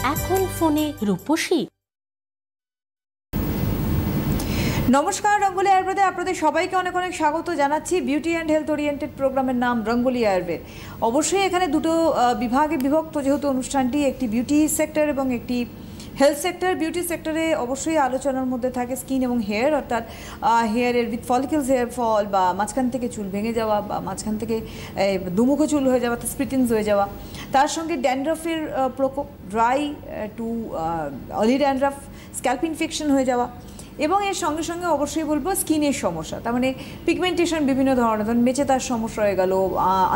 এখন ফোনে রূপসী। নমস্কার, রঙ্গোলি আয়ুর্বেদে আপনাদের সবাইকে অনেক অনেক স্বাগত জানাচ্ছি। বিউটি অ্যান্ড হেলথ ওরিয়েন্টেড প্রোগ্রামের নাম রঙ্গোলি আয়ুর্বেদ। অবশ্যই এখানে দুটো বিভাগে বিভক্ত যেহেতু অনুষ্ঠানটি, একটি বিউটি সেক্টর এবং একটি হেলথ সেক্টর। বিউটি সেক্টরে অবশ্যই আলোচনার মধ্যে থাকে স্কিন এবং হেয়ার, অর্থাৎ হেয়ারের উইথ ফলিকলস হেয়ার ফল বা মাঝখান থেকে চুল ভেঙে যাওয়া বা মাঝখান থেকে দুমুখো চুল হয়ে যাওয়া, স্প্লিটিংস হয়ে যাওয়া, তার সঙ্গে ড্যান্ড্রাফের প্রকোপ, dry two oily dandruff, scalp infection হয়ে যাওয়া, এবং এর সঙ্গে সঙ্গে অবশ্যই বলবো স্কিনের সমস্যা, তার মানে পিগমেন্টেশন বিভিন্ন ধরনের, ধরুন মেচে তার সমস্যা হয়ে গেল,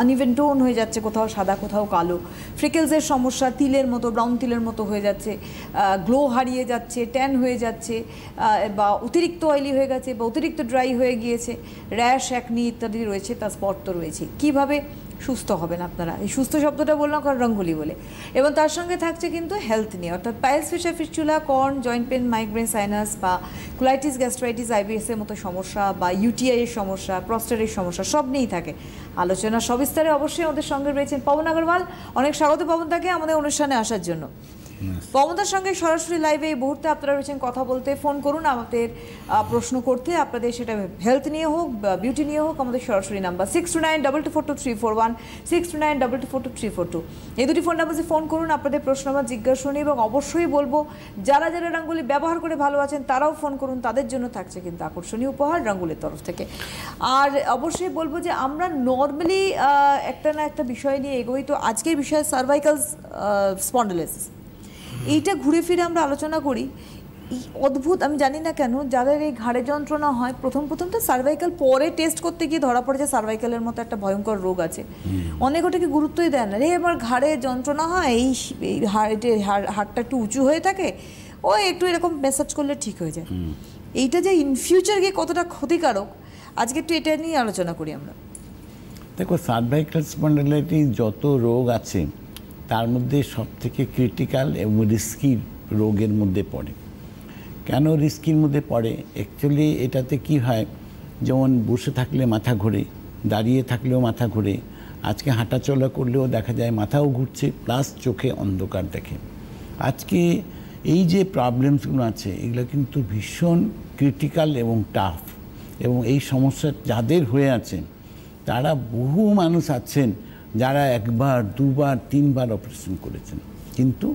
আনইভেন টোন হয়ে যাচ্ছে, কোথাও সাদা কোথাও কালো, ফ্রিকেলসের সমস্যা, তিলের মতো ব্রাউন তিলের মতো হয়ে যাচ্ছে, গ্লো হারিয়ে যাচ্ছে, ট্যান হয়ে যাচ্ছে, বা অতিরিক্ত অয়েলি হয়ে গেছে বা অতিরিক্ত ড্রাই হয়ে গিয়েছে, র্যাশ, অ্যাকনি ইত্যাদি রয়েছে, তার স্পট তো রয়েছে। কীভাবে সুস্থ হবেন আপনারা, এই সুস্থ শব্দটা বললাম কারণ রঙ্গোলি বলে। এবং তার সঙ্গে থাকছে কিন্তু হেলথ নিয়ে, অর্থাৎ piles, fissure, fistula, corn, joint pain, migraine, sinus বা কোলাইটিস, গ্যাস্ট্রাইটিস, আইবিএসের মতো সমস্যা বা ইউটিআই এর সমস্যা, প্রস্টেটের সমস্যা, সব নিয়েই থাকে আলোচনা সবিস্তারে। অবশ্যই আমাদের সঙ্গে রয়েছেন পবন আগরওয়াল। অনেক স্বাগত পবন তাকে আমাদের অনুষ্ঠানে আসার জন্য। পবনদার সঙ্গে সরাসরি লাইভে এই মুহূর্তে আপনারা রয়েছেন কথা বলতে। ফোন করুন আমাদের প্রশ্ন করতে, আপনাদের সেটা হেলথ নিয়ে হোক বা বিউটি নিয়ে হোক। আমাদের সরাসরি নাম্বার 6292242341, 6292242342, এই দুটি ফোন নাম্বারে ফোন করুন, আপনাদের প্রশ্ন আমার জিজ্ঞাসা নিয়ে। এবং অবশ্যই বলবো যারা যারা রঙ্গোলি ব্যবহার করে ভালো আছেন তারাও ফোন করুন, তাদের জন্য থাকছে কিন্তু আকর্ষণীয় উপহার রঙ্গোলির তরফ থেকে। আর অবশ্যই বলবো যে আমরা নর্মালি একটা না একটা বিষয় নিয়ে এগোই, তো আজকের বিষয় সার্ভাইকাল স্পন্ডিলোসিস। এইটা ঘুরে ফিরে আমরা আলোচনা করি। এই অদ্ভুত, আমি জানি না কেন যাদের এই ঘাড়ে যন্ত্রণা হয় প্রথম তো সার্ভাইকাল, পরে টেস্ট করতে গিয়ে ধরা পড়ে যে সার্ভাইকালের মতো একটা ভয়ঙ্কর রোগ আছে। অনেক ওটাকে গুরুত্বই দেয় না, রে আমার ঘাড়ে যন্ত্রণা হয়, এই হাড়টা একটু উঁচু হয়ে থাকে, ও একটু এরকম ম্যাসাজ করলে ঠিক হয়ে যায়। এইটা যে ইন ফিউচার গিয়ে কতটা ক্ষতিকারক, আজকে একটু এটা নিয়ে আলোচনা করি আমরা। দেখো, সার্ভাইকাল স্পন্ডিলাইটিস যত রোগ আছে তার মধ্যে সবথেকে ক্রিটিক্যাল এবং রিস্কি রোগের মধ্যে পড়ে। কেন রিস্কির মধ্যে পড়ে? অ্যাকচুয়ালি এটাতে কি হয়, যেমন বসে থাকলে মাথা ঘোরে, দাঁড়িয়ে থাকলেও মাথা ঘোরে, আজকে হাঁটাচলা করলেও দেখা যায় মাথাও ঘুরছে, প্লাস চোখে অন্ধকার দেখে। আজকে এই যে প্রবলেমসগুলো আছে এগুলো কিন্তু ভীষণ ক্রিটিক্যাল এবং টাফ, এবং এই সমস্যা যাদের হয়ে আছে তারা বহু মানুষ আছেন যারা একবার, দুবার, তিনবার অপারেশন করেছেন কিন্তু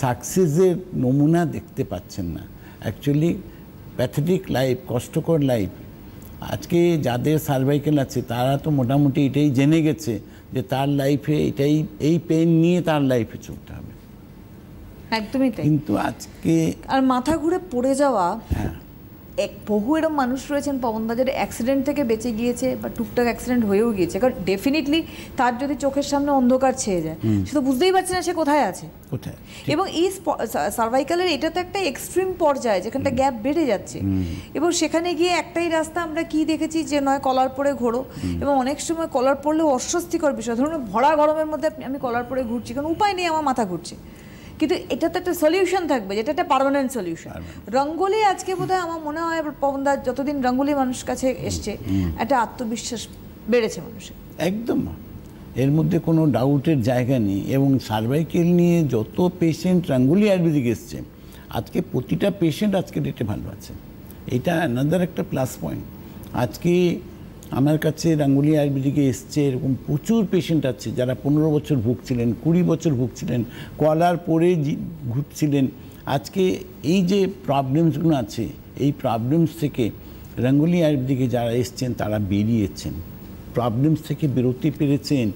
সাকসেসের নমুনা দেখতে পাচ্ছেন না। অ্যাকচুয়ালি প্যাথেটিক লাইফ, কষ্টকর লাইফ। আজকে যাদের সার্ভাইকেল আছে তারা তো মোটামুটি এটাই জেনে গেছে যে তার লাইফে এটাই, এই পেন নিয়ে তার লাইফে চলতে হবে। একদমই তাই। কিন্তু আজকে আর মাথা ঘুরে পড়ে যাওয়া, বহু এরকম মানুষ রয়েছেন পবনদা যাদের অ্যাক্সিডেন্ট থেকে বেঁচে গিয়েছে বা টুকটাক অ্যাক্সিডেন্ট হয়েও গিয়েছে। কারণ ডেফিনেটলি তার যদি চোখের সামনে অন্ধকার ছেয়ে যায়, সে তো বুঝতেই পারছে না সে কোথায় আছে। এবং এই সার্ভাইকালের এটা তো একটা এক্সট্রিম পর্যায়ে যেখানটা গ্যাপ বেড়ে যাচ্ছে, এবং সেখানে গিয়ে একটাই রাস্তা আমরা কি দেখেছি যে নয় কলার পরে ঘোরো, এবং অনেক সময় কলার পরলেও অস্বস্তিকর বিষয়। ধরুন ভরা গরমের মধ্যে আমি কলার পরে ঘুরছি, কারণ উপায় নেই, আমার মাথা ঘুরছে, কিন্তু এটা তো একটা সলিউশন থাকবে, যেটা একটা পার্মানেন্ট সলিউশন। রঙ্গোলি আজকে বোধহয় আমার মনে হয় পবনদা যতদিন রঙ্গোলি মানুষ কাছে এসছে একটা আত্মবিশ্বাস বেড়েছে মানুষের। একদম, এর মধ্যে কোনো ডাউটের জায়গা নেই। এবং সার্ভাইকেল নিয়ে যত পেশেন্ট রঙ্গোলি আয়ুর্বেদিক এসছে, আজকে প্রতিটা পেশেন্ট আজকে ডেটে ভালো আছে। এটা অ্যানাদার একটা প্লাস পয়েন্ট। আজকে আমার কাছে রঙ্গোলি আয়ুর্বেদিকে এসছে এরকম প্রচুর পেশেন্ট আছে যারা 15 বছর ভুগছিলেন, 20 বছর ভুগছিলেন, কলার পরে ঘুরছিলেন। আজকে এই যে প্রবলেমসগুলো আছে, এই প্রবলেমস থেকে রঙ্গোলি আয়ুর্বেদিকে যারা এসছেন তারা বেরিয়েছেন, প্রবলেমস থেকে বেরোতে পেরেছেন,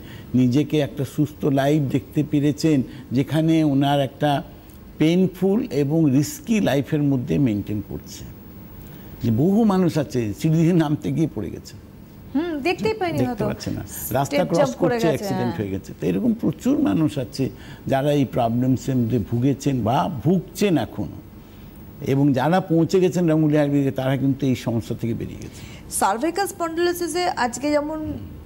নিজেকে একটা সুস্থ লাইফ দেখতে পেরেছেন, যেখানে ওনার একটা পেইনফুল এবং রিস্কি লাইফের মধ্যে মেনটেন করছে। যে বহু মানুষ আছে সিঁড়ি নামতে গিয়ে পড়ে গেছে, দেখতেই পাইনি, দেখতে পাচ্ছে না, রাস্তা ক্রস করছে, অ্যাক্সিডেন্ট হয়ে গেছে। তো এরকম প্রচুর মানুষ আছে যারা এই প্রবলেমসের মধ্যে ভুগেছেন বা ভুগছেন এখনো, এবং যারা পৌঁছে গেছেন রঙ্গোলি আয়ুর্বেদিকে তারা কিন্তু এই সমস্যা থেকে বেরিয়ে গেছে। সার্ভাইকাল স্পন্ডিলোসিসে আজকে যেমন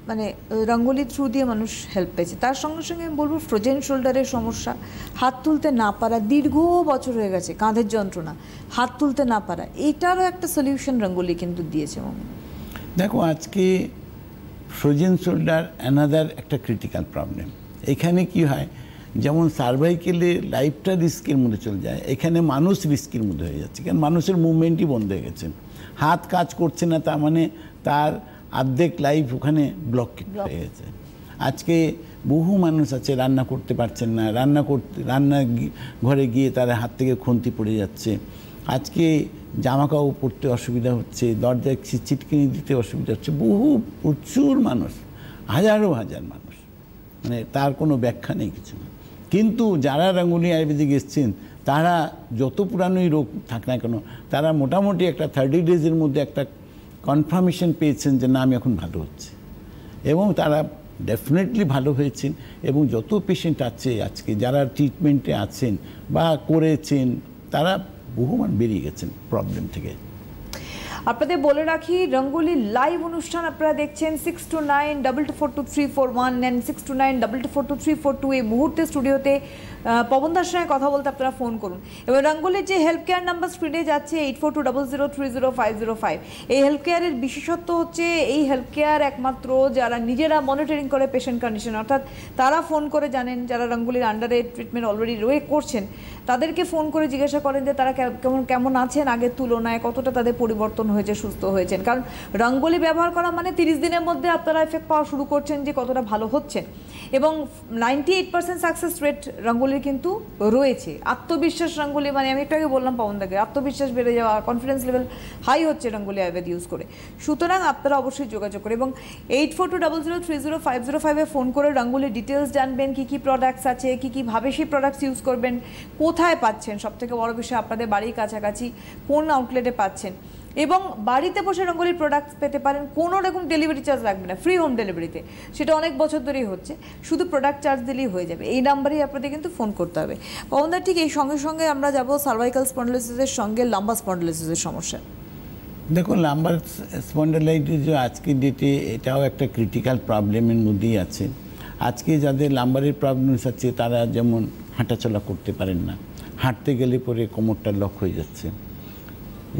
মানে রঙ্গোলি থ্রু দিয়ে মানুষ হেল্প পেয়েছে, তার সঙ্গে সঙ্গে আমি বলবো ফ্রোজেন শোল্ডারের সমস্যা, হাত তুলতে না পারা, দীর্ঘ বছর হয়ে গেছে কাঁধের যন্ত্রণা, হাত তুলতে না পারা, এইটারও একটা সলিউশন রঙ্গোলি কিন্তু দিয়েছে। দেখো, আজকে ফ্রোজেন শোল্ডার অ্যানাদার একটা ক্রিটিক্যাল প্রবলেম। এখানে কি হয় যেমন সার্ভাইকেলে লাইফটা রিস্কের মধ্যে চলে যায়, এখানে মানুষ রিস্কের মধ্যে হয়ে যাচ্ছে, কারণ মানুষের মুভমেন্টই বন্ধ হয়ে গেছে। হাত কাজ করছে না, তার মানে তার অর্ধেক লাইফ ওখানে ব্লক হয়ে গেছে। আজকে বহু মানুষ আছে রান্না করতে পারছেন না, রান্না ঘরে গিয়ে তার হাত থেকে খুন্তি পড়ে যাচ্ছে। আজকে জামা কাপড় পরতে অসুবিধা হচ্ছে, দরজায় ছিটকিনি দিতে অসুবিধা হচ্ছে। প্রচুর মানুষ, হাজার মানুষ, মানে তার কোনো ব্যাখ্যা নেই কিছু না। কিন্তু যারা রঙ্গোলি আয়ুর্বেদিক এসছেন তারা যত পুরানোই রোগ থাক না কেন, তারা মোটামুটি একটা 30 ডেজের মধ্যে একটা কনফার্মেশন পেয়েছেন যে না আমি এখন ভালো হচ্ছে, এবং তারা ডেফিনেটলি ভালো হয়েছেন। এবং যত পেশেন্ট আছে আজকে যারা ট্রিটমেন্টে আছেন বা করেছেন, তারা বহুমান বেরিয়ে গেছেন প্রবলেম থেকে। আপনাদের বলে রাখি, রঙ্গোলি লাইভ অনুষ্ঠান আপনারা দেখছেন 6292242341 and 6292242342 এই মুহূর্তে স্টুডিওতে পবনদার সঙ্গে কথা বলতে আপনারা ফোন করুন। এবং রঙ্গোলির যে হেল্প কেয়ার নাম্বার স্ক্রিনে যাচ্ছে 8420030505, এই হেল্প কেয়ারের বিশেষত্ব হচ্ছে এই হেল্প কেয়ার একমাত্র যারা নিজেরা মনিটরিং করে পেশেন্ট কন্ডিশন, অর্থাৎ তারা ফোন করে জানেন যারা রঙ্গোলির আন্ডারে ট্রিটমেন্ট অলরেডি করছেন, তাদেরকে ফোন করে জিজ্ঞাসা করেন যে তারা কেমন আছেন আগের তুলনায়, কতটা তাদের পরিবর্তন হয়েছে, সুস্থ হয়েছেন। কারণ রঙ্গোলি ব্যবহার করা মানে 30 দিনের মধ্যে আপনারা এফেক্ট পাওয়া শুরু করছেন যে কতটা ভালো হচ্ছেন। এবং 98% সাকসেস রেট রঙ্গোলির কিন্তু রয়েছে। আত্মবিশ্বাস রঙ্গোলি, মানে আমি একটু আগে বললাম পবনদাকে, আত্মবিশ্বাস বেড়ে যাওয়া, কনফিডেন্স লেভেল হাই হচ্ছে রঙ্গোলি আয়ুর্বেদ ইউজ করে। সুতরাং আপনারা অবশ্যই যোগাযোগ করে এবং 8420030505 ফোন করে রঙ্গোলির ডিটেলস জানবেন, কী কী প্রোডাক্টস আছে, কীভাবে সেই প্রোডাক্টস ইউজ করবেন, কোথায় পাচ্ছেন, সবথেকে বড় বিষয় আপনাদের বাড়ির কাছাকাছি কোন আউটলেটে পাচ্ছেন, এবং বাড়িতে বসে রঙ্গোলির প্রোডাক্টস পেতে পারেন। কোনো রকম ডেলিভারি চার্জ লাগবে না, ফ্রি হোম ডেলিভারিতে। সেটা অনেক বছর ধরেই হচ্ছে, শুধু প্রোডাক্ট চার্জ দিলেই হয়ে যাবে। এই নাম্বারেই আপনাদের কিন্তু ফোন করতে হবে। পবনদা, ঠিক এই সঙ্গে সঙ্গে আমরা যাব সার্ভাইকাল স্পন্ডালোসিসের সঙ্গে লাম্বার স্পন্ডালোসিসের সমস্যা। দেখুন, লাম্বার স্পন্ডালাইটিস আজকের ডেটে এটাও একটা ক্রিটিক্যাল প্রবলেমের মধ্যেই আছে। আজকে যাদের লাম্বারের প্রবলেমস আছে তারা যেমন হাঁটাচলা করতে পারেন না, হাঁটতে গেলে পরে কোমরটা লক হয়ে যাচ্ছে,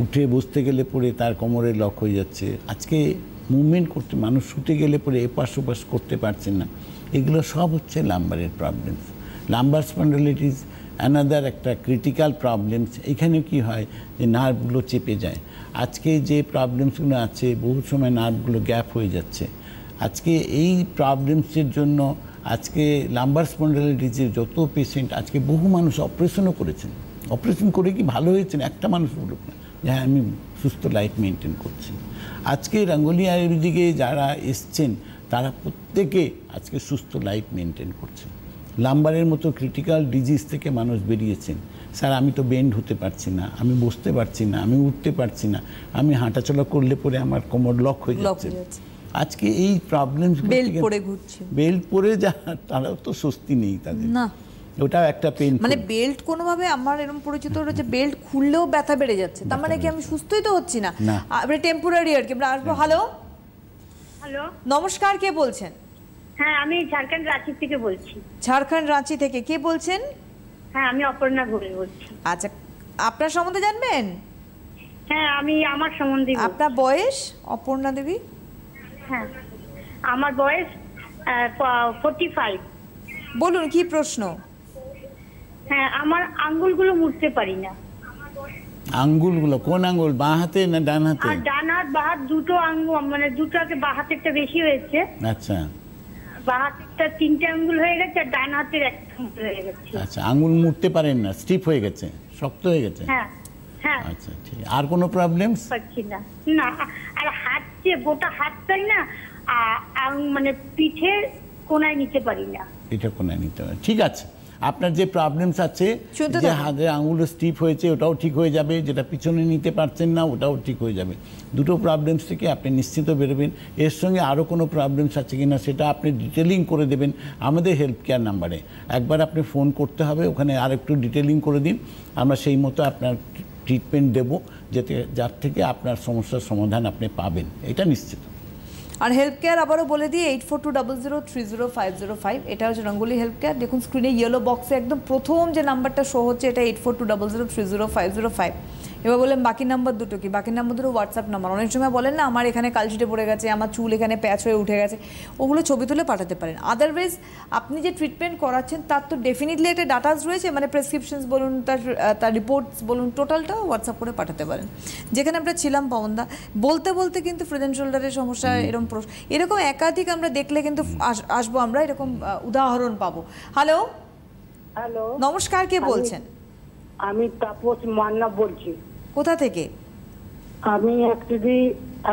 উঠে বসতে গেলে পরে তার কোমরে লক হয়ে যাচ্ছে। আজকে মুভমেন্ট করতে, মানুষ শুতে গেলে পরে এপাশ ওপাশ করতে পারছেন না। এগুলো সব হচ্ছে লাম্বারের প্রবলেমস। লাম্বার স্পন্ডালাইটিস অ্যানাদার একটা ক্রিটিক্যাল প্রবলেমস। এখানে কি হয় যে নার্ভগুলো চেপে যায়। আজকে যে প্রবলেমসগুলো আছে, বহু সময় নার্ভগুলো গ্যাপ হয়ে যাচ্ছে। আজকে এই প্রবলেমসের জন্য আজকে লাম্বার স্পন্ডালাইটিসের যত পেশেন্ট, আজকে বহু মানুষ অপারেশনও করেছেন। অপারেশন করে কি ভালো হয়েছেন একটা মানুষ বলুক না যে হ্যাঁ আমি সুস্থ লাইফ মেনটেন করছি। আজকে রঙ্গোলি আয়ুর্বেদিকে যারা এসছেন তারা প্রত্যেকে আজকে সুস্থ লাইফ মেনটেন করছে। লাম্বারের মতো ক্রিটিক্যাল ডিজিজ থেকে মানুষ বেরিয়েছেন। স্যার আমি তো বেন্ড হতে পারছি না, আমি বসতে পারছি না, আমি উঠতে পারছি না, আমি হাঁটাচলা করলে পরে আমার কোমর লক হয়ে যাচ্ছে। আজকে এই প্রবলেমসগুলো বেল্ট পরে যা তারাও তো স্বস্তি নেই তাদের না, ওটা একটা পেন। মানে বেল্ট কোনোভাবে আমার এরকম পরিচিত রয়েছে, বেল্ট খুললেও ব্যথা বেড়ে যাচ্ছে, তার মানে কি আমি সুস্থই তো হচ্ছি না, আমরা টেম্পোরারি আর কি। আমরা আসবো। হ্যালো হ্যালো, নমস্কার, কে বলছেন? হ্যাঁ, আমি ঝাড়খণ্ড রাঁচি থেকে বলছি। ঝাড়খণ্ড রাঁচি থেকে কে বলছেন? হ্যাঁ, আমি অপর্ণা ঘোষ বলছি। আচ্ছা, আপনার সম্বন্ধে জানবেন? হ্যাঁ, আমি আমার সম্বন্ধে। আপনার বয়স? অপর্ণা দেবী। হ্যাঁ, আমার বয়স 45। বলুন কি প্রশ্ন? হ্যাঁ, আমার আঙ্গুলগুলো মুড়তে পারি না। আঙ্গুলগুলো কোন আঙ্গুল, বাঁ হাতে না ডান হাতে? ডান হাত বাঁ হাত দুটো আঙ্গুল, মানে দুটোতে বাঁ হাতেরটা বেশি হয়েছে। আচ্ছা, বাঁ হাতেরটা 3টে আঙ্গুল হয়ে গেছে আর ডান হাতের 1টা আঙ্গুল হয়ে গেছে। আচ্ছা, আঙ্গুল মুড়তে পারেন না, স্টিফ হয়ে গেছে, শক্ত হয়ে গেছে। হ্যাঁ হ্যাঁ। আচ্ছা ঠিক। আর কোনো প্রবলেমস? পাচ্ছি না। না, আর হাত যে গোটা হাতটাই না, মানে পিঠের কোনায় নিতে পারি না। পিঠের কোনায় নিতে পারি, ঠিক আছে। আপনার যে প্রবলেমস আছে, যে হাতের আঙুল স্টিফ হয়েছে ওটাও ঠিক হয়ে যাবে, যেটা পিছনে নিতে পারছেন না ওটাও ঠিক হয়ে যাবে। দুটো প্রবলেমস থেকে আপনি নিশ্চিত বেরোবেন। এর সঙ্গে আরও কোনো প্রবলেমস আছে কিনা সেটা আপনি ডিটেলিং করে দেবেন আমাদের হেল্প কেয়ার নাম্বারে। একবার আপনি ফোন করতে হবে, ওখানে আর একটু ডিটেলিং করে দিন, আমরা সেই মতো আপনার ট্রিটমেন্ট দেবো, যার থেকে আপনার সমস্যার সমাধান আপনি পাবেন, এটা নিশ্চিত। আর হেল্প কেয়ার আবারও বলে দিই 8420030505, এটা হচ্ছে রঙ্গোলি হেল্প কেয়ার। দেখুন স্ক্রিনে ইয়েলো বক্সে একদম প্রথম যে নাম্বারটা শো হচ্ছে, এটা 8420030505। এবার বললেন বাকি নাম্বার দুটো কি? বাকি নাম্বার দুটো হোয়াটসঅ্যাপ নাম্বার। অনেক সময় বলেন না আমার এখানে কালচিটে পড়ে গেছে, আমার চুল এখানে প্যাচ হয়ে উঠে গেছে, ওগুলো ছবি তুলে পাঠাতে পারেন। আদারওয়াইজ আপনি যে ট্রিটমেন্ট করাচ্ছেন তার তো ডেফিনেটলি একটা ডাটাস রয়েছে, মানে প্রেসক্রিপশনস বলুন, তার রিপোর্টস বলুন, টোটালটা হোয়াটসঅ্যাপ করে পাঠাতে পারেন। যেখানে আমরা ছিলাম পবনদা, বলতে বলতে কিন্তু ফ্রেড অ্যান্ড শোল্ডারের সমস্যা এরকম একাধিক আমরা দেখলে কিন্তু আসবো, আমরা এরকম উদাহরণ পাবো। হ্যালো, হ্যালো, নমস্কার, কে বলছেন? আমি তাপস মান্না বলছি। কোথা থেকে? আমি অ্যাকচুয়ালি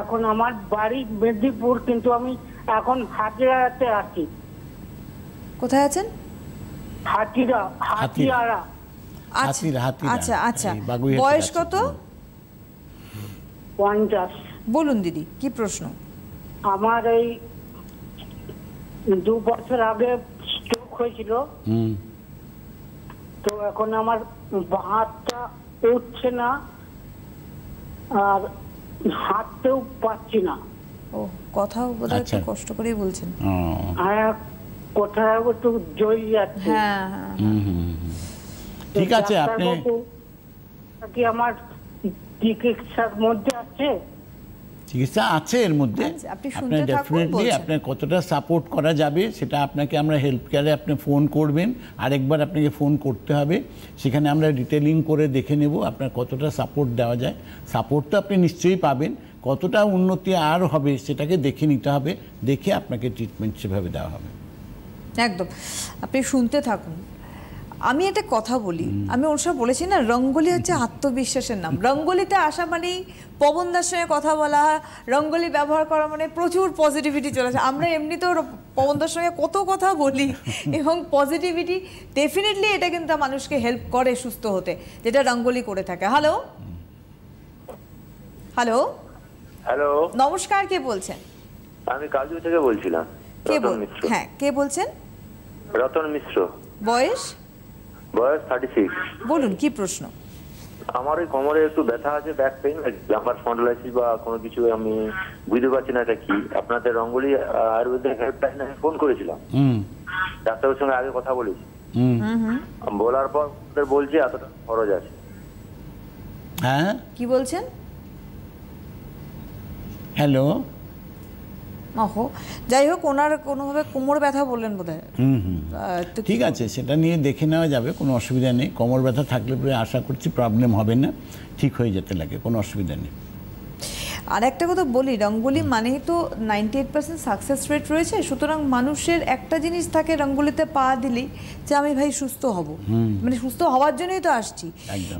এখন আমার বাড়ি মেদিনীপুর, কিন্তু আমি এখন হাতিয়ারাতে আছি। কোথায় আছেন? হাতিয়ারা। হাতিরা। আচ্ছা আচ্ছা, এই বাগুইহাটির বয়স কাছে। কত? 50। বলুন দিদি, কি প্রশ্ন? আমার এই 2 বছর আগে স্ট্রোক হয়েছিল, তো এখন আমার হাতটা উঠছে না আর হাঁটতেও পাচ্ছি না। ও, কথাও বোধহয় একটু আচ্ছা। কষ্ট করেই বলছেন। আর কোথাও একটু জড়িয়ে যাচ্ছে। হ্যাঁ হ্যাঁ, ঠিক আছে, আপনি ডাক্তারবাবু কি আমার চিকিৎসার মধ্যে আছে? চিকিৎসা আছে এর মধ্যে। আচ্ছা, আপনি শুনতে আপনার থাকুন, ডেফিনেটলি বলছেন। আপনার কতটা সাপোর্ট করা যাবে সেটা আপনাকে আমরা হেল্প কেয়ারে আপনি ফোন করবেন, আরেকবার আপনাকে ফোন করতে হবে, সেখানে আমরা ডিটেলিং করে দেখে নেব আপনার কতটা সাপোর্ট দেওয়া যায়। সাপোর্ট তো আপনি নিশ্চয়ই পাবেন, কতটা উন্নতি আর হবে সেটাকে দেখে নিতে হবে, দেখে আপনাকে ট্রিটমেন্ট সেভাবে দেওয়া হবে। একদম, আপনি শুনতে থাকুন। আমি একটা কথা বলি, আমি ওর সব বলেছি না, রঙ্গোলি হচ্ছে আত্মবিশ্বাসের নাম। রঙ্গোলিতে আসা মানেই পবনদার সঙ্গে কথা বলা, রঙ্গোলি ব্যবহার করা মানে প্রচুর পজিটিভিটি চলে আসে। আমরা এমনিতেও পবনদার সঙ্গে কত কথা বলি, এবং পজিটিভিটি ডেফিনেটলি এটা কিন্তু মানুষকে হেল্প করে সুস্থ হতে, যেটা রঙ্গোলি করে থাকে। হ্যালো হ্যালো হ্যালো, নমস্কার, কে বলছেন? আমি কাজু থেকে বলছিলাম। কে রতন মিশ্র। হ্যাঁ, কে বলছেন? রতন মিশ্র। বয়স? বয়স 36। বলুন, কি প্রশ্ন? আমার ওই কোমরে একটু ব্যথা আছে, ব্যাক পেইন, লাম্বার স্পন্ডালাইসিস বা কোনো কিছু, আমি বুঝতে পারছি না এটা কি। আপনাদের রঙ্গোলি আয়ুর্বেদিক হেল্পলাইনে ফোন করেছিলাম, ডাক্তারের সঙ্গে আগে কথা বলেছি। বলার পর ওদের বলছে এতটা খরচ আছে। হ্যাঁ, কি বলছেন? হ্যালো। ওহো, যাই হোক, ওনার কোনোভাবে কোমর ব্যথা বললেন বোধহয়। ঠিক আছে, সেটা নিয়ে দেখে নেওয়া যাবে, কোনো অসুবিধা নেই। কোমর ব্যথা থাকলে পরে আশা করছি প্রবলেম হবে না, ঠিক হয়ে যেতে লাগে, কোনো অসুবিধা নেই। আর একটা কথা বলি, রঙ্গোলি মানেই তো 98% সাকসেস রেট রয়েছে। সুতরাং মানুষের একটা জিনিস থাকে, রঙ্গোলিতে পা দিলেই যে আমি ভাই সুস্থ হব, মানে সুস্থ হওয়ার জন্যই তো আসছি।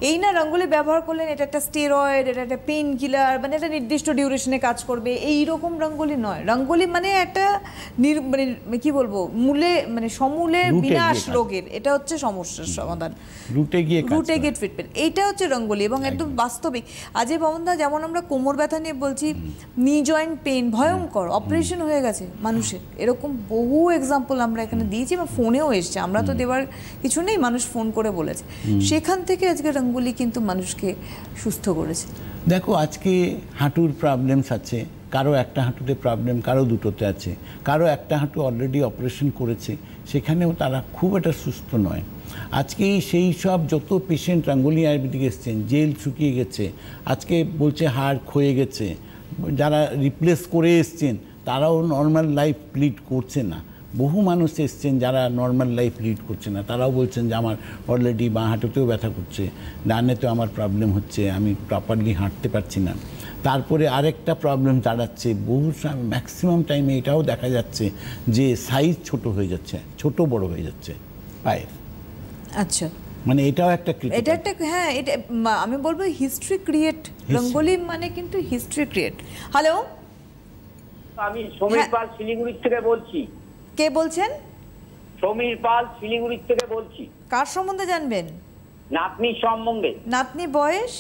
এই না রঙ্গোলি ব্যবহার করলেন এটা একটা স্টেরয়েড, এটা একটা পেইন কিলার, মানে একটা নির্দিষ্ট ডিউরেশনে কাজ করবে, এই রকম রঙ্গোলি নয়। রঙ্গোলি মানে একটা মানে কি বলবো, মূলে মানে সমূলে বিনাশ রোগের, এটা হচ্ছে সমস্যার সমাধান, রুটে গিয়ে ট্রিটমেন্ট, এইটা হচ্ছে রঙ্গোলি। এবং একদম বাস্তবিক। আজকে পবনদা, যেমন আমরা কোমর ব্যথা নিয়ে বলছি, নি জয়েন্ট পেইন ভয়ঙ্কর, অপারেশন হয়ে গেছে মানুষের, এরকম বহু এক্সাম্পল আমরা এখানে দিয়েছি, বা ফোনেও এসছে, আমরা তো দেওয়ার কিছু নেই, মানুষ ফোন করে বলেছে। সেখান থেকে আজকে রঙ্গোলি কিন্তু মানুষকে সুস্থ করেছে। দেখো, আজকে হাঁটুর প্রবলেমস আছে, কারো একটা হাঁটুতে প্রবলেম, কারো দুটোতে আছে, কারো একটা হাঁটু অলরেডি অপারেশন করেছে, সেখানেও তারা খুব একটা সুস্থ নয়। আজকে সেই সব যত পেশেন্ট রঙ্গোলি আয়ুর্বেদিক এসছেন, জেল শুকিয়ে গেছে, আজকে বলছে হাড় ক্ষয়ে গেছে, যারা রিপ্লেস করে এসছেন তারাও নর্মাল লাইফ লিড করছে না। বহু মানুষ এসছেন যারা নর্মাল লাইফ লিড করছে না, তারাও বলছেন যে আমার অলরেডি বাঁ হাঁটুতেও ব্যথা করছে, ডানেতেও আমার প্রবলেম হচ্ছে, আমি প্রপারলি হাঁটতে পারছি না। তারপরে আরেকটা প্রবলেম দাঁড়াচ্ছে, বহু ম্যাক্সিমাম টাইমে এটাও দেখা যাচ্ছে যে সাইজ ছোট হয়ে যাচ্ছে, ছোট বড় হয়ে যাচ্ছে পায়ের। আচ্ছা, মানে এটাও একটা এটা একটা, হ্যাঁ, এটা আমি বলবো হিস্ট্রি ক্রিয়েট, রঙ্গোলি মানে কিন্তু হিস্ট্রি ক্রিয়েট। হ্যালো, আমি সমীর পাল শিলিগুড়ি থেকে বলছি। কে বলছেন? সমীর পাল শিলিগুড়ি থেকে বলছি। কার সম্বন্ধে জানবেন? নাতনি সম্বন্ধে। নাতনি বয়স?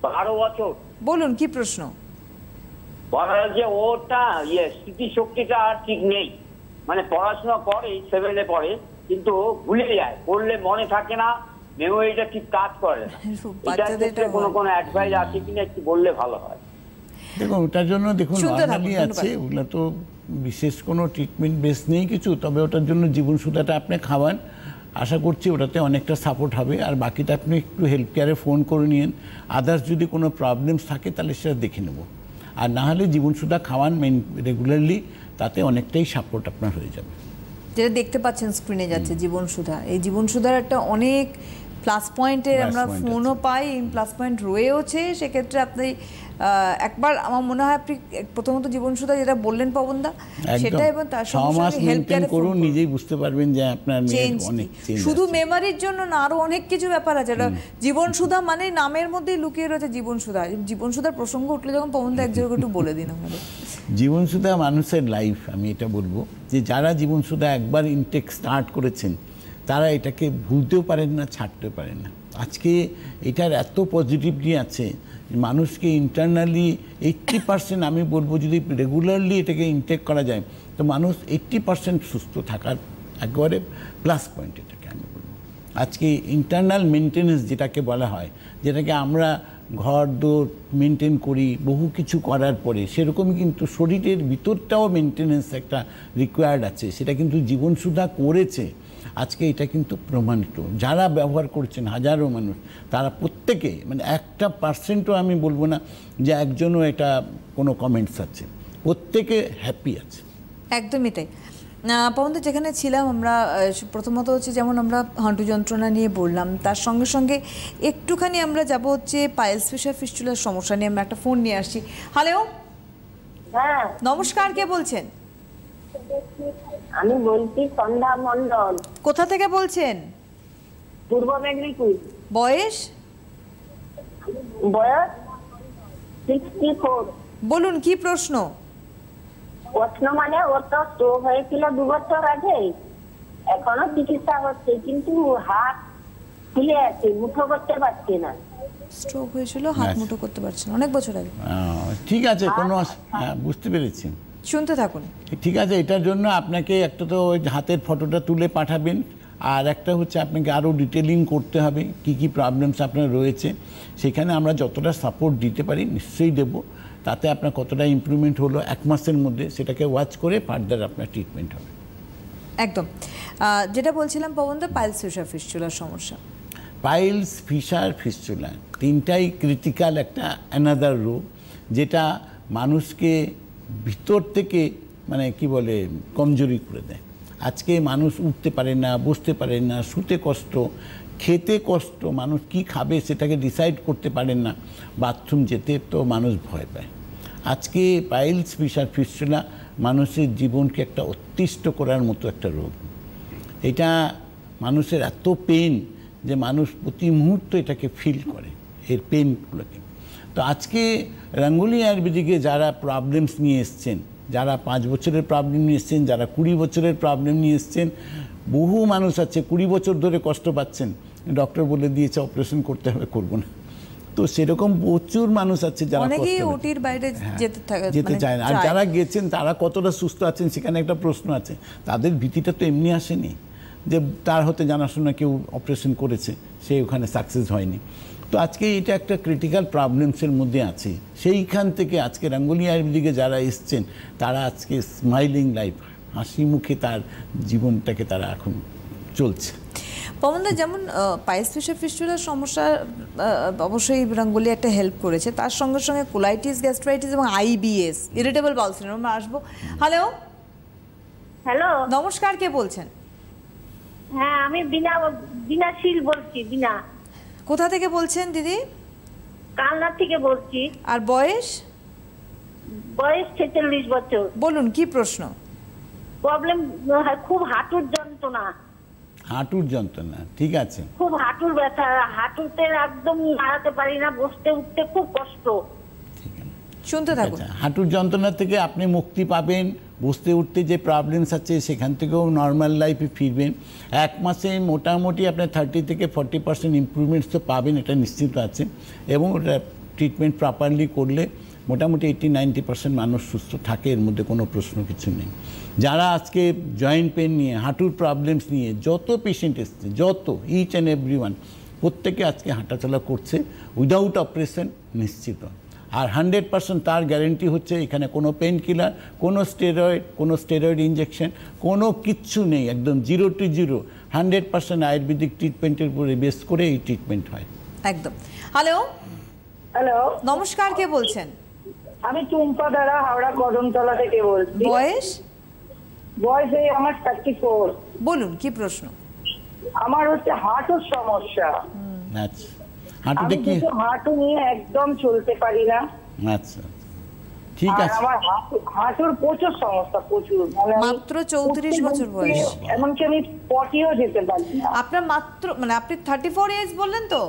12 বছর। বলুন, কি প্রশ্ন? বলা যে ওটা স্মৃতিশক্তিটা আর ঠিক নেই, মানে পড়াশোনা করে 7-এ পড়ে, কিন্তু ভুলে যায়, পড়লে মনে থাকে না, মেমোরিটা ঠিক কাজ করে না। এটা কোনো অ্যাডভাইস আছে কিনা একটু বললে ভালো হয়। দেখুন, ওটার জন্য দেখুন নর্মালি আছে, ওগুলো তো বিশেষ কোনো ট্রিটমেন্ট বেস নেই কিছু, তবে ওটার জন্য জীবনসুধাটা আপনি খাওয়ান, আশা করছি ওটাতে অনেকটা সাপোর্ট হবে। আর বাকিটা আপনি একটু হেলথ কেয়ারে ফোন করে নিন, আদার্স যদি কোনো প্রবলেমস থাকে তাহলে সেটা দেখে নেব। আর না হলে জীবনসুধা খাওয়ান রেগুলারলি, তাতে অনেকটাই সাপোর্ট আপনার হয়ে যাবে। যেটা দেখতে পাচ্ছেন স্ক্রিনে যাচ্ছে জীবনসুধা, এই জীবনসুধার একটা অনেক প্লাস পয়েন্টের আমরা ফোনও পাই, প্লাস পয়েন্ট রয়েওছে। সেক্ষেত্রে আপনি একবার আমার মনে হয় আপনি প্রথমত জীবনসুধা যেটা বললেন পবনদা সেটা, এবং তার সঙ্গে হেলথ কেয়ারে করুন, নিজেই বুঝতে পারবেন যে আপনার অনেক চেঞ্জ। শুধু মেমোরির জন্য না, আরো অনেক কিছু ব্যাপার আছে। জীবনসুধা মানে নামের মধ্যেই লুকিয়ে রয়েছে জীবনসুধা। জীবনসুধার প্রসঙ্গ উঠলে যখন পবনদা এক জায়গায় একটু বলে দিন আমাদের। জীবনসুধা মানুষের লাইফ, আমি এটা বলবো যে যারা জীবনসুধা একবার ইনটেক স্টার্ট করেছেন তারা এটাকে ভুলতেও পারেন না, ছাড়তেও পারেন না। আজকে এটার এত পজিটিভলি আছে, মানুষকে ইন্টারনালি 80% আমি বলবো যদি রেগুলারলি এটাকে ইনটেক করা যায় তো মানুষ 80% সুস্থ থাকার একেবারে প্লাস পয়েন্ট এটাকে আমি বলবো। আজকে ইন্টারনাল মেনটেনেন্স যেটাকে বলা হয়, যেটাকে আমরা ঘর দোর মেনটেন করি বহু কিছু করার পরে, সেরকমই কিন্তু শরীরের ভিতরটাও মেনটেনেন্স একটা রিকোয়ার্ড আছে, সেটা কিন্তু জীবনসুধা করেছে। আজকে এটা কিন্তু প্রমাণিত, যারা ব্যবহার করছেন হাজারো মানুষ, তারা প্রত্যেকে মানে 1% আমি বলবো না যে একজনও এটা কোনো কমেন্টস আছে, প্রত্যেকে হ্যাপি আছে। একদমই তাই। পবনদা যেখানে ছিলাম আমরা, প্রথমত হচ্ছে যেমন আমরা হাঁটু যন্ত্রণা নিয়ে বললাম, তার সঙ্গে সঙ্গে একটুখানি আমরা যাব হচ্ছে পাইলস ফিস্টুলার সমস্যা নিয়ে। আমরা একটা ফোন নিয়ে আসছি। হ্যালো, হ্যাঁ নমস্কার, কে বলছেন? আমি বলছি সন্ধ্যা মণ্ডল। কোথা থেকে বলছেন? পূর্ব মেদিনীপুর। বয়স? বয়স 64। বলুন কি প্রশ্ন? প্রশ্ন মানে ওর তো স্ট্রোক হয়েছিল 2 বছর আগে, এখনো চিকিৎসা হচ্ছে, কিন্তু হাত ফুলে আছে, মুঠো করতে পারছে না। স্ট্রোক হয়েছিল, হাত মুঠো করতে পারছেন অনেক বছর আগে। ঠিক আছে, কোনো বুঝতে পেরেছি, শুনতে থাকুন। ঠিক আছে। এটার জন্য আপনাকে একটা তো ওই হাতের ফটোটা তুলে পাঠাবেন, আর একটা হচ্ছে আপনাকে আরও ডিটেলিং করতে হবে কি কি প্রবলেমস আপনার রয়েছে। সেখানে আমরা যতটা সাপোর্ট দিতে পারি নিশ্চয়ই দেবো, তাতে আপনার কতটা ইমপ্রুভমেন্ট হলো 1 মাসের মধ্যে সেটাকে ওয়াচ করে ফার্দার আপনার ট্রিটমেন্ট হবে। একদম যেটা বলছিলাম পবনদা, পাইলস ফিস্টুলার সমস্যা। পাইলস ফিস্টুলা তিনটাই ক্রিটিক্যাল একটা অ্যানাদার রোগ, যেটা মানুষকে ভিতর থেকে মানে কি বলে কমজোরি করে দেয়। আজকে মানুষ উঠতে পারে না, বসতে পারে না, শুতে কষ্ট, খেতে কষ্ট, মানুষ কি খাবে সেটাকে ডিসাইড করতে পারেন না, বাথরুম যেতে তো মানুষ ভয় পায়। আজকে পাইলস ফিস্টুলা মানুষের জীবনকে একটা অতিষ্ঠ করার মতো একটা রোগ। এটা মানুষের এত পেন যে মানুষ প্রতি মুহূর্তে এটাকে ফিল করে, এর পেনগুলোকে। তো আজকে রঙ্গোলি আয়ুর্বেদিকে যারা প্রবলেমস নিয়ে এসছেন, যারা 5 বছরের প্রবলেম নিয়ে এসছেন, যারা 20 বছরের প্রবলেম নিয়ে এসছেন, বহু মানুষ আছে 20 বছর ধরে কষ্ট পাচ্ছেন, ডক্টর বলে দিয়েছে অপারেশন করতে হবে, করবো না। তো সেরকম প্রচুর মানুষ আছে যারা ওটির বাইরে যেতে চায় না। আর যারা গেছেন তারা কতটা সুস্থ আছেন সেখানে একটা প্রশ্ন আছে। তাদের ভীতিটা তো এমনি আসেনি যে তার হতে জানাশোনা কেউ অপারেশন করেছে, সে ওখানে সাকসেস হয়নি। তো আজকে এটা একটা ক্রিটিক্যাল প্রবলেমসের মধ্যে আছে। সেইখান থেকে আজকে রঙ্গোলি আয়ুর্বেদিকে যারা এসছেন তারা আজকে স্মাইলিং লাইফ, হাসি মুখে তার জীবনটাকে তারা এখন চলছে। পবনদা, যেমন পাইলস ফিস্টুলার সমস্যা অবশ্যই রঙ্গোলি একটা হেল্প করেছে, তার সঙ্গে সঙ্গে কোলাইটিস, গ্যাস্ট্রাইটিস এবং IBS, ইরিটেবল বাউল সিনড্রোম। আমরা আসবো। হ্যালো, হ্যালো, নমস্কার, কে বলছেন? হ্যাঁ আমি বিনাশীল বলছি। বিনা, কোথা থেকে বলছেন দিদি? কালনা থেকে বলছি। আর বয়স? বয়স 46 বছর। বলুন কি প্রশ্ন? প্রবলেম খুব হাঁটুর যন্ত্রণা। হাঁটুর যন্ত্রণা, ঠিক আছে। খুব হাঁটুর ব্যথা, হাঁটুতে একদম নাড়াতে পারি না, বসতে উঠতে খুব কষ্ট। শুনতে থাকুন। হাঁটুর যন্ত্রণা থেকে আপনি মুক্তি পাবেন, বসতে উঠতে যে প্রবলেমস আছে সেখান থেকেও নর্মাল লাইফে ফিরবেন। 1 মাসে মোটামুটি আপনার 30 থেকে 40% ইমপ্রুভমেন্টস তো পাবেন, এটা নিশ্চিত আছে। এবং ওটা ট্রিটমেন্ট প্রপারলি করলে মোটামুটি 80-90% মানুষ সুস্থ থাকে, এর মধ্যে কোনো প্রশ্ন কিছু নেই। যারা আজকে জয়েন্ট পেন নিয়ে, হাঁটুর প্রবলেমস নিয়ে যত পেশেন্ট এসছে, যত ইচ অ্যান্ড এভরিওয়ান, প্রত্যেকে আজকে হাঁটাচলা করছে উইদাউট অপারেশন নিশ্চিত। আর 100% তার গ্যারেন্টি হচ্ছে এখানে কোনো পেন কিলার, কোনো স্টেরয়েড ইঞ্জেকশন, কোনো কিচ্ছু নেই, একদম 0 to 0, 100% আয়ুর্বেদিক ট্রিটমেন্টের উপরে বেস করে এই ট্রিটমেন্ট হয়। একদম। হ্যালো, হ্যালো, নমস্কার, কে বলছেন? আমি টুম্পা দাঁড়া, হাওড়া কদমতলা থেকে বলছি। বয়স? বয়স এই আমার 34। বলুন কি প্রশ্ন? আমার হচ্ছে হাঁটুর সমস্যা। আচ্ছা, হাঁটুতে আমি কি? হাঁটু নিয়ে একদম চলতে পারি না। আচ্ছা, ঠিক আর আছে। আমার হাঁটুর প্রচুর সমস্যা, প্রচুর। মানে আমি মাত্র 34 বছর বয়স। এমনকি আমি পটিও যেতে পারি না। আপনার মাত্র, মানে আপনি 34 ইয়ার্স বললেন তো?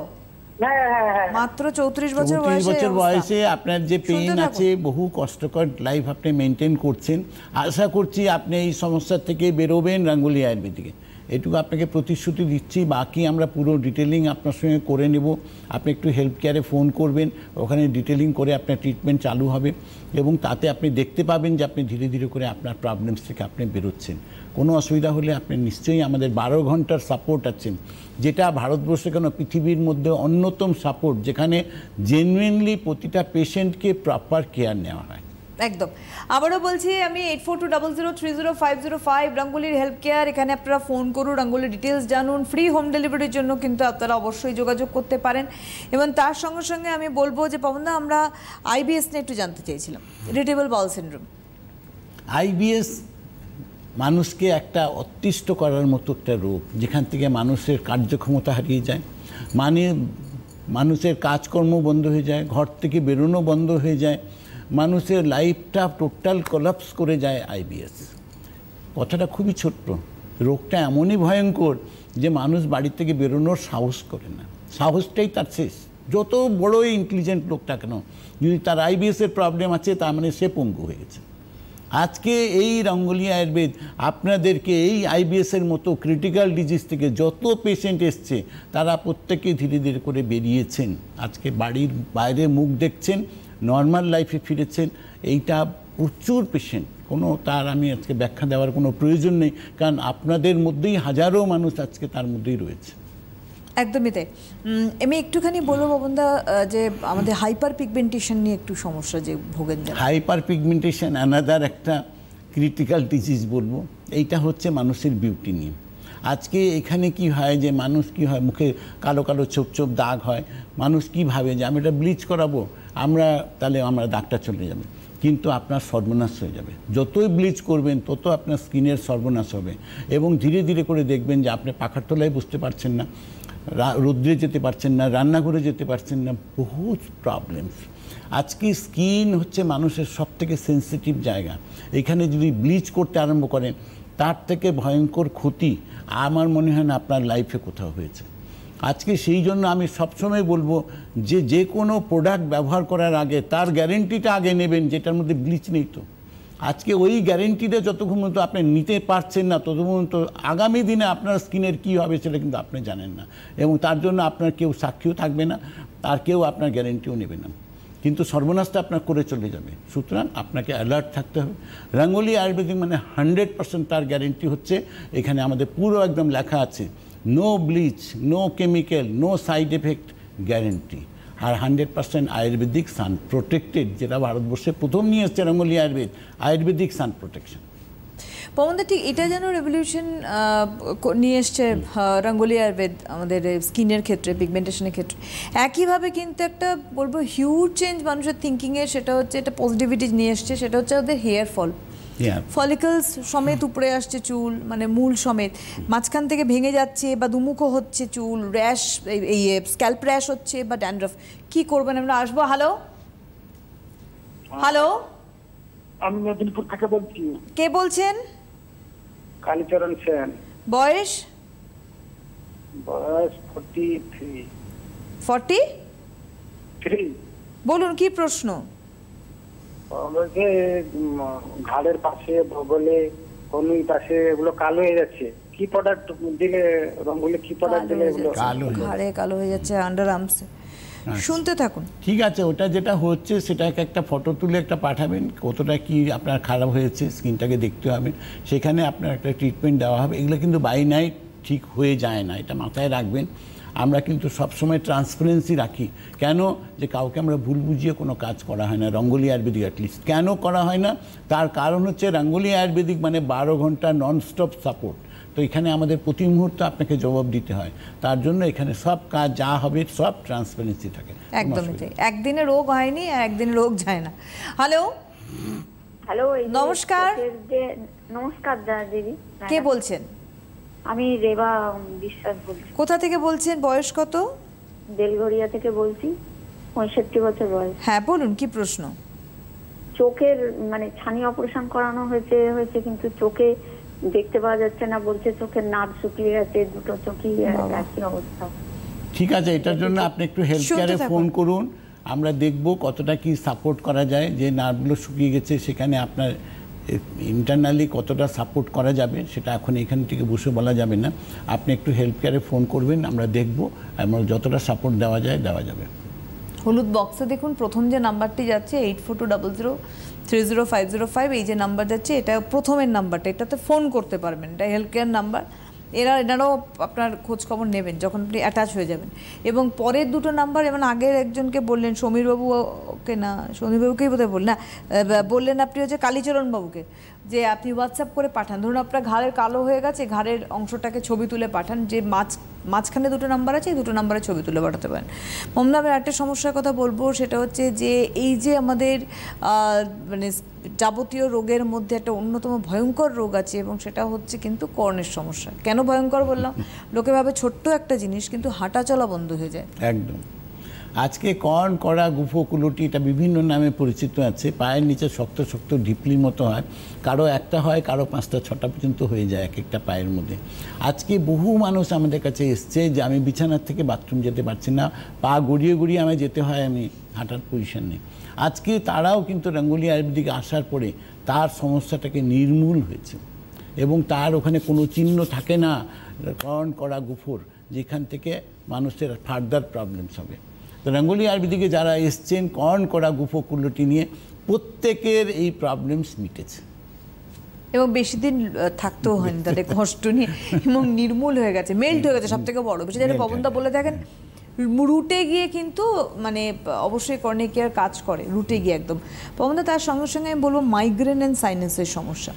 হ্যাঁ হ্যাঁ হ্যাঁ। মাত্র 34 বছর 34 বয়সে বছর এই অবস্থা। বয়সে আপনার যে পেইন শুনতে থাকুন। আছে, বহু কষ্টকর লাইফ আপনি মেনটেন করছেন। আশা করছি আপনি এই সমস্যা থেকে বেরোবেন রাঙ্গুলি আয়ুর্বেদিকে, এটুকু আপনাকে প্রতিশ্রুতি দিচ্ছি। বাকি আমরা পুরো ডিটেলিং আপনার সঙ্গে করে নেব। আপনি একটু হেল্প কেয়ারে ফোন করবেন, ওখানে ডিটেলিং করে আপনার ট্রিটমেন্ট চালু হবে এবং তাতে আপনি দেখতে পাবেন যে আপনি ধীরে ধীরে করে আপনার প্রবলেমস থেকে আপনি বেরোচ্ছেন। কোনো অসুবিধা হলে আপনি নিশ্চয়ই আমাদের 12 ঘন্টার সাপোর্ট আছেন, যেটা ভারতবর্ষে কেন পৃথিবীর মধ্যে অন্যতম সাপোর্ট, যেখানে জেনুইনলি প্রতিটা পেশেন্টকে প্রপার কেয়ার নেওয়া হয়। একদম। আবারও বলছি আমি 8420030505 রাঙ্গুলির হেল্প কেয়ার, এখানে আপনারা ফোন করুন, রাঙ্গুলির ডিটেলস জানুন। ফ্রি হোম ডেলিভারির জন্য কিন্তু আপনারা অবশ্যই যোগাযোগ করতে পারেন। এবং তার সঙ্গে সঙ্গে আমি বলবো যে পবনদা, আমরা আইবিএস নিয়ে একটু জানতে চেয়েছিলাম, ইরিটেবল বাউল সিনড্রোম। আইবিএস মানুষকে একটা অতিষ্ঠ করার মতো একটা রোগ, যেখান থেকে মানুষের কার্যক্ষমতা হারিয়ে যায়, মানে মানুষের কাজকর্ম বন্ধ হয়ে যায়, ঘর থেকে বেরোনো বন্ধ হয়ে যায়, মানুষের লাইফটা টোটাল কোলাপস করে যায় আইবিএস। কথাটা খুবই ছোট্ট, রোগটা এমনই ভয়ঙ্কর যে মানুষ বাড়ি থেকে বেরোনোর সাহস করে না, সাহসটাই তার শেষ। যত বড়ই ইন্টেলিজেন্ট লোকটা কেন, যদি তার আইবিএসের প্রবলেম আছে, তার মানে সে পঙ্গু হয়ে গেছে। আজকে এই রাঙ্গুলি আয়ুর্বেদ আপনাদেরকে এই আইবিএসের মতো ক্রিটিক্যাল ডিজিজ থেকে যত পেশেন্ট এসছে, তারা প্রত্যেকে ধীরে ধীরে করে বেরিয়েছেন, আজকে বাড়ির বাইরে মুখ দেখছেন, নর্মাল লাইফে ফিরেছেন। এইটা প্রচুর পেশেন্ট, কোনো তার আমি আজকে ব্যাখ্যা দেওয়ার কোনো প্রয়োজন নেই, কারণ আপনাদের মধ্যেই হাজারো মানুষ আজকে তার মধ্যেই রয়েছে। একদমই তাই। আমি একটুখানি বলবো পবনদা, যে আমাদের হাইপার পিগমেন্টেশন নিয়ে একটু সমস্যা যে ভোগেন। হাইপার পিগমেন্টেশন অ্যানাদার একটা ক্রিটিক্যাল ডিজিজ বলবো। এইটা হচ্ছে মানুষের বিউটি নিয়ে। আজকে এখানে কি হয় যে মানুষ কি হয়, মুখে কালো কালো ছোপ ছোপ দাগ হয়, মানুষ কি ভাবে যে আমি এটা ব্লিচ করাবো, তাহলে আমরা দাগটা চলে যাবে, কিন্তু আপনার সর্বনাশ হয়ে যাবে। যতই ব্লিচ করবেন তত আপনার স্কিনের সর্বনাশ হবে এবং ধীরে ধীরে করে দেখবেন যে আপনি পাখার তলায় বসতে পারছেন না, রোদ্রে যেতে পারছেন না, রান্নাঘরে যেতে পারছেন না, বহুত প্রবলেমস। আজকে স্কিন হচ্ছে মানুষের সবথেকে সেন্সিটিভ জায়গা। এখানে যদি ব্লিচ করতে আরম্ভ করেন, তার থেকে ভয়ঙ্কর ক্ষতি আমার মনে হয় না আপনার লাইফে কোথাও হয়েছে। আজকে সেই জন্য আমি সবসময় বলবো যে কোনো প্রোডাক্ট ব্যবহার করার আগে তার গ্যারেন্টিটা আগে নেবেন, যেটার মধ্যে ব্লিচ নেই। তো আজকে ওই গ্যারেন্টিটা যতক্ষণ পর্যন্ত আপনি নিতে পারছেন না, ততক্ষণ পর্যন্ত আগামী দিনে আপনার স্কিনের কী হবে সেটা কিন্তু আপনি জানেন না, এবং তার জন্য আপনার কেউ সাক্ষীও থাকবে না, আর কেউ আপনার গ্যারেন্টিও নেবে না, কিন্তু সর্বনাশটা আপনার করে চলে যাবে। সুতরাং আপনাকে অ্যালার্ট থাকতে হবে। রাঙ্গুলি আয়ুর্বেদিক মানে 100% তার গ্যারেন্টি হচ্ছে, এখানে আমাদের পুরো একদম লেখা আছে, no bleach, no chemical, no side effect guarantee. আর 100% আয়ুর্বেদিক সান প্রোটেক্টেড, যেটা ভারতবর্ষে প্রথম নিয়ে এসছে রাঙ্গুলি আয়ুর্বেদিক সান প্রোটেকশন। পবনদা, ঠিক এটা যেন রেভলিউশন নিয়ে এসছে রাঙ্গুলি আয়ুর্বেদ আমাদের স্কিনের ক্ষেত্রে, পিগমেন্টেশনের ক্ষেত্রে। একইভাবে কিন্তু একটা বলবো হিউজ চেঞ্জ মানুষের থিঙ্কিংয়ে, সেটা হচ্ছে এটা পজিটিভিটি নিয়ে এসছে, সেটা হচ্ছে ওদের হেয়ার ফল। ফলিকলস সমেত উপরে আসছে চুল, মানে মূল সমেত, মাঝখান থেকে ভেঙে যাচ্ছে বা দুমুখো হচ্ছে চুল, র্যাশ, এই স্ক্যাল্প র্যাশ হচ্ছে বা ড্যান্ড্রফ। কি করবেন? আমরা আসবো। হ্যালো হ্যালো, আমি মেদিনীপুর থেকে বলছি। কে বলছেন? কালীচরণ সেন। বয়স? বয়স 43। 43? বলুন কি প্রশ্ন? ঘাড়ের পাশে, বগলে, কনুই পাশে এগুলো কালো হয়ে যাচ্ছে, কি প্রোডাক্ট দিলে, রঙগুলো কি প্রোডাক্ট দিলে এগুলো? ঘাড়ে কালো হয়ে যাচ্ছে, আন্ডার আর্মসে। শুনতে থাকুন। ঠিক আছে, ওটা যেটা হচ্ছে সেটাকে একটা ফটো তুলে একটা পাঠাবেন, কতটা কি আপনার খারাপ হয়েছে, স্কিনটাকে দেখতে হবে, সেখানে আপনার একটা ট্রিটমেন্ট দেওয়া হবে। এগুলো কিন্তু বাই নাইট ঠিক হয়ে যায় না, এটা মাথায় রাখবেন। আমরা কিন্তু সবসময় ট্রান্সপারেন্সি রাখি। কেন? যে কাউকে আমরা ভুল বুঝিয়ে কোনো কাজ করা হয় না রঙ্গোলি আয়ুর্বেদিক। অ্যাটলিস্ট কেন করা হয় না, তার কারণ হচ্ছে রঙ্গোলি আয়ুর্বেদিক মানে 12 ঘন্টা ননস্টপ সাপোর্ট। তো এখানে আমাদের প্রতি মুহূর্তে আপনাকে জবাব দিতে হয়, তার জন্য এখানে সব কাজ যা হবে সব ট্রান্সপারেন্সি থাকে। একদমই তাই, একদিনে রোগ হয়নি, একদিনে রোগ যায় না। হ্যালো হ্যালো, নমস্কার। নমস্কার দিদি, কে বলছেন? আমি রেবা বিশ্বাস বলছি। কোথা থেকে বলছেন? বয়স কত? বেলগড়িয়া থেকে বলছি, 65 বছর বয়স। হ্যাঁ বলুন, কি প্রশ্ন? চোখের মানে ছানি অপারেশন করানো হয়েছে কিন্তু চোখে দেখতে পাওয়া যাচ্ছে না, বলছে চোখের নার্ভ শুকিয়ে গেছে, দুটো চোখই একই অবস্থা। ঠিক আছে, এটার জন্য আপনি একটু হেলথ কেয়ারে ফোন করুন, আমরা দেখব কতটা কি সাপোর্ট করা যায়। যে নার্ভগুলো শুকিয়ে গেছে সেখানে আপনার ইন্টারনালি কতটা সাপোর্ট করা যাবে সেটা এখন এখান থেকে বসে বলা যাবে না। আপনি একটু হেলথ কেয়ারে ফোন করবেন, আমরা দেখব, আমরা যতটা সাপোর্ট দেওয়া যায় দেওয়া যাবে। হলুদ বক্সে দেখুন প্রথম যে নাম্বারটি যাচ্ছে 8420030505, এই যে নাম্বার যাচ্ছে এটা প্রথমের নাম্বারটা, এটাতে ফোন করতে পারবেন, এটা হেলথ কেয়ার নাম্বার। এনারাও আপনার খোঁজ খবর নেবেন যখন আপনি অ্যাটাচ হয়ে যাবেন। এবং পরের দুটো নাম্বার, এবং আগের একজনকে বললেন সমীরবাবুকে, না সমীরবাবুকেই বোধহয় বললেন আপনি হচ্ছে কালীচরণ বাবুকে, যে আপনি হোয়াটসঅ্যাপ করে পাঠান। ধরুন আপনার ঘাড়ের কালো হয়ে গেছে, ঘাড়ের অংশটাকে ছবি তুলে পাঠান, যে মাঝখানে দুটো নাম্বার আছে, এই দুটো নাম্বারে ছবি তুলে পাঠাতে পারেন। মমতা, আমি একটা সমস্যার কথা বলবো, সেটা হচ্ছে যে এই যে আমাদের মানে যাবতীয় রোগের মধ্যে একটা অন্যতম ভয়ঙ্কর রোগ আছে, এবং সেটা হচ্ছে কিন্তু কর্ণের সমস্যা। কেন ভয়ঙ্কর বললাম? লোকে ভাবে ছোট্ট একটা জিনিস, কিন্তু হাঁটা চলা বন্ধ হয়ে যায়। একদম। আজকে কর্ণ, কড়া, গুফো, কুলুটি, এটা বিভিন্ন নামে পরিচিত আছে। পায়ের নিচে শক্ত শক্ত ঢিপলির মতো হয়, কারো একটা হয়, কারো 5টা 6টা পর্যন্ত হয়ে যায় এক একটা পায়ের মধ্যে। আজকে বহু মানুষ আমাদের কাছে এসছে যে আমি বিছানার থেকে বাথরুম যেতে পারছি না, পা গড়িয়ে গড়িয়ে আমায় যেতে হয়, আমি হাঁটার পজিশন নেই। আজকে তারাও কিন্তু রঙ্গোলি আয়ুর্বেদিকে আসার পরে তার সমস্যাটাকে নির্মূল হয়েছে, এবং তার ওখানে কোনো চিহ্ন থাকে না কর্ণ, কড়া, গুফোর, যেখান থেকে মানুষের ফার্দার প্রবলেমস হবে। তো রঙ্গোলি আয়ুর্বেদিকে যারা এসছেন কর্ণ, কড়া, গুফো, কুলুটি নিয়ে, প্রত্যেকের এই প্রবলেমস মিটেছে, এবং বেশি দিন থাকতেও হয়নি তাদের কষ্ট নিয়ে, এবং নির্মূল হয়ে গেছে, মেল্ট হয়ে গেছে। সব থেকে বড় বিষয় যেটা পবনদা বলে থাকেন, রুটে গিয়ে কিন্তু মানে অবশ্যই কর্নিক কেয়ার কাজ করে, রুটে গিয়ে একদম। পবনদা, তার সঙ্গে সঙ্গে আমি বলবো মাইগ্রেন অ্যান্ড সাইনাসের সমস্যা।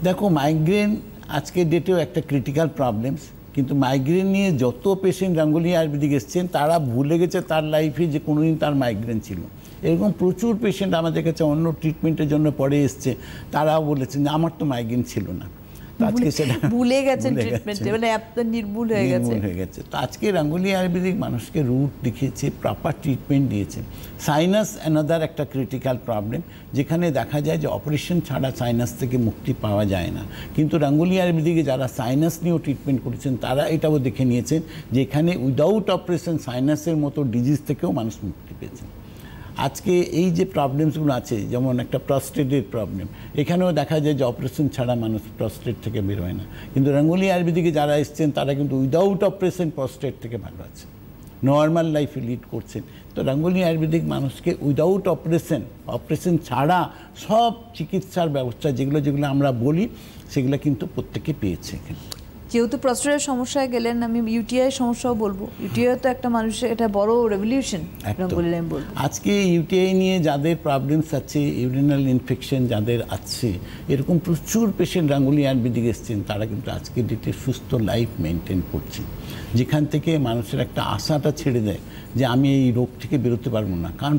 দেখো, মাইগ্রেন আজকের ডেটেও একটা ক্রিটিক্যাল প্রবলেমস, কিন্তু মাইগ্রেন নিয়ে যত পেশেন্ট রঙ্গোলি আয়ুর্বেদিক এসছেন তারা ভুলে গেছে তার লাইফে যে কোনোদিন তার মাইগ্রেন ছিল। এরকম প্রচুর পেশেন্ট আমাদের কাছে অন্য ট্রিটমেন্টের জন্য পরে এসছে, তারাও বলেছেন যে আমার তো মাইগ্রেন ছিল না, আজকে সেটা ভুলে গেছেন ট্রিটমেন্টে, মানে আপনার নির্মূল হয়ে গেছে। তো আজকে রঙ্গোলি আয়ুর্বেদিক মানুষকে রুট দেখিয়েছে, প্রপার ট্রিটমেন্ট দিয়েছে। সাইনাস অ্যানাদার একটা ক্রিটিক্যাল প্রবলেম, যেখানে দেখা যায় যে অপারেশন ছাড়া সাইনাস থেকে মুক্তি পাওয়া যায় না, কিন্তু রঙ্গোলি আয়ুর্বেদিকে যারা সাইনাস নিয়েও ট্রিটমেন্ট করেছেন তারা এটাও দেখে নিয়েছেন যে এখানে উইদাউট অপারেশন সাইনাসের মতো ডিজিজ থেকেও মানুষ মুক্তি পেয়েছেন। আজকে এই যে প্রবলেমসগুলো আছে, যেমন একটা প্রস্টেটের প্রবলেম, এখানেও দেখা যায় যে অপারেশন ছাড়া মানুষ প্রস্টেট থেকে বেরোয় না, কিন্তু রঙ্গোলি আয়ুর্বেদিকে যারা এসছেন তারা কিন্তু উইদাউট অপারেশন প্রস্টেট থেকে ভালো আছে, নর্মাল লাইফে লিড করছেন। তো রঙ্গোলি আয়ুর্বেদিক মানুষকে উইদাউট অপারেশন ছাড়া সব চিকিৎসার ব্যবস্থা যেগুলো যেগুলো আমরা বলি সেগুলো কিন্তু প্রত্যেকে পেয়েছে এখানে। যেহেতু প্রস্টেটের সমস্যায় গেলেন, আমি ইউটিআই সমস্যাও বলবো। ইউটিআই তো একটা মানুষের এটা বড় রেভলিউশন বলে আমি বলবো। আজকে ইউটিআই নিয়ে যাদের প্রবলেমস আছে, ইউরিনাল ইনফেকশন যাদের আছে, এরকম প্রচুর পেশেন্ট রঙ্গোলি আয়ুর্বেদিক এসছেন, তারা কিন্তু আজকের ডেটে সুস্থ লাইফ মেনটেন করছে, যেখান থেকে মানুষের একটা আশাটা ছেড়ে দেয় যে আমি এই রোগ থেকে বেরোতে পারবো না। কারণ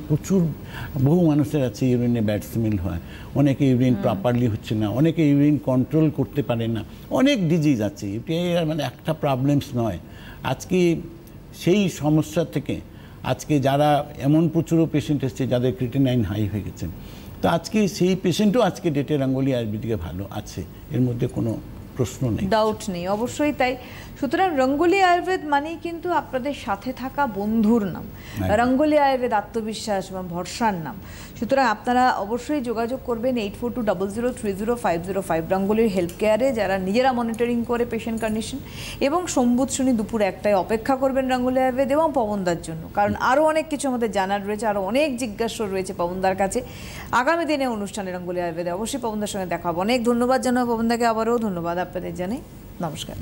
বহু মানুষের আছে ইউরিনে ব্যাড স্মেল হয়, অনেকে ইউরিন প্রপারলি হচ্ছে না, অনেকে ইউরিন কন্ট্রোল করতে পারে না, অনেক ডিজিজ আছে। ইউটিআই মানে একটা প্রবলেমস নয়। আজকে সেই সমস্যা থেকে আজকে যারা এমন প্রচুর পেশেন্ট এসছে যাদের ক্রিটিনাইন হাই হয়ে গেছেন, তো আজকে সেই পেশেন্টও আজকে ডেটে রঙ্গোলি আয়ুর্বেদিকে ভালো আছে, এর মধ্যে কোনো প্রশ্ন নেই, ডাউট নেই, অবশ্যই তাই। সুতরাং রঙ্গোলি আয়ুর্বেদ মানেই কিন্তু আপনাদের সাথে থাকা বন্ধুর নাম। রঙ্গোলি আয়ুর্বেদ আত্মবিশ্বাস এবং ভরসার নাম। সুতরাং আপনারা অবশ্যই যোগাযোগ করবেন 8420030505 রঙ্গোলির হেলথ কেয়ারে, যারা নিজেরা মনিটরিং করে পেশেন্ট কন্ডিশন, এবং সোমবার শনি দুপুর 1টায় অপেক্ষা করবেন রঙ্গোলি আয়ুর্বেদ এবং পবনদার জন্য, কারণ আরও অনেক কিছু আমাদের জানার রয়েছে, আরও অনেক জিজ্ঞাসা রয়েছে পবনদার কাছে। আগামী দিনে অনুষ্ঠানে রঙ্গোলি আয়ুর্বেদে অবশ্যই পবনদার সঙ্গে দেখা হবে। অনেক ধন্যবাদ জানাবো পবনদাকে, আবারও ধন্যবাদ আপনাদের জানাই। নমস্কার।